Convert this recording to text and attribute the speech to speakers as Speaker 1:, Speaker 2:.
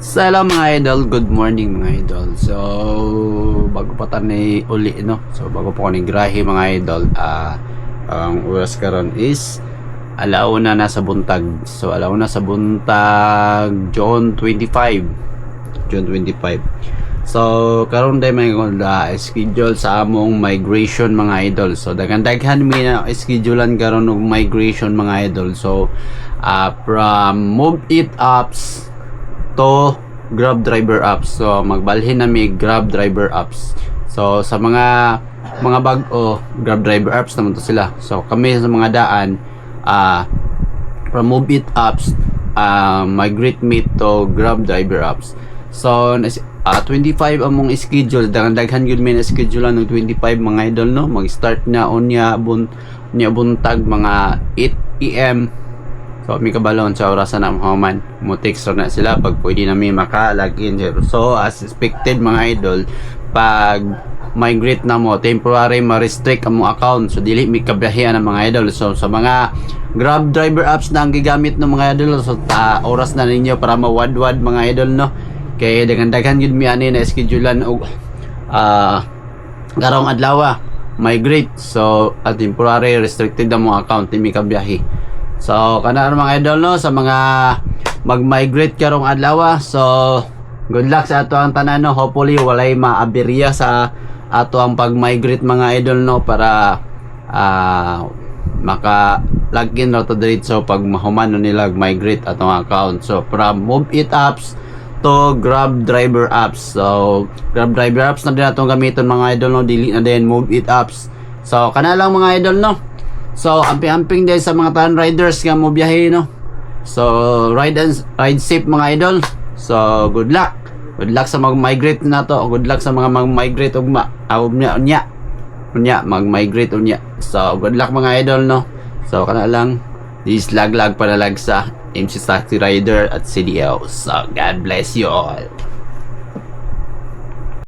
Speaker 1: Salam mga idol, good morning mga idol. So, bago pa tayo uli, no? So, bago po ako grahe mga idol, ang oras karon is alauna na sa buntag. So, alauna sa buntag June 25. So, karon day may schedule sa among migration mga idol. So, daghan mi na schedulean karon og migration mga idol. So, from Move It Apps to Grab Driver Apps. So magbalhin na mi Grab Driver Apps. So sa mga bag-o Grab Driver Apps naman to sila. So kami sa mga daan from Move It Apps migrate me to Grab Driver Apps. So 25 among schedule, daghan gyud mi na schedule ng 25 mga idol, no. Mag-start na unya buntag mga 8 AM. So, may kabalon sa orasan na mahuman. Mo-text na sila pag pwede na may maka-login. So, as expected mga idol, pag migrate na mo, temporary ma-restrict ang mong account. So, dili may kabiyahian ng mga idol. So, sa mga Grab Driver Apps na ang gigamit ng mga idol, so, oras na ninyo para mawad-wad mga idol, no? Kaya dagan-dagan yun mi ani na schedulean og karong adlaw migrate. So, temporary restricted ang mong account, di may kabiyahi. So, kanaan mga idol, no, sa mga mag-migrate karong adlaw. So, good luck sa ato ang tanan, no. Hopefully walay maaberya sa ato ang pag-migrate mga idol, no, para maka-login na to diretso pag mahuman no nila migrate atong account. So, from Move It Apps to Grab Driver Apps. So, Grab Driver Apps na din atong gamiton mga idol, no. Dili na din Move It Apps. So, kana lang mga idol, no. So, amping-amping din sa mga tan riders nga mo biyahe, no. So, ride safe mga idol. So, good luck. Good luck sa mag-migrate na to. Good luck sa mga mag-migrate ugma. Unya mag-migrate unya. So, good luck mga idol, no. So, kana lang. This lag panalag sa MC Taxi Rider at CDL. So, God bless you all.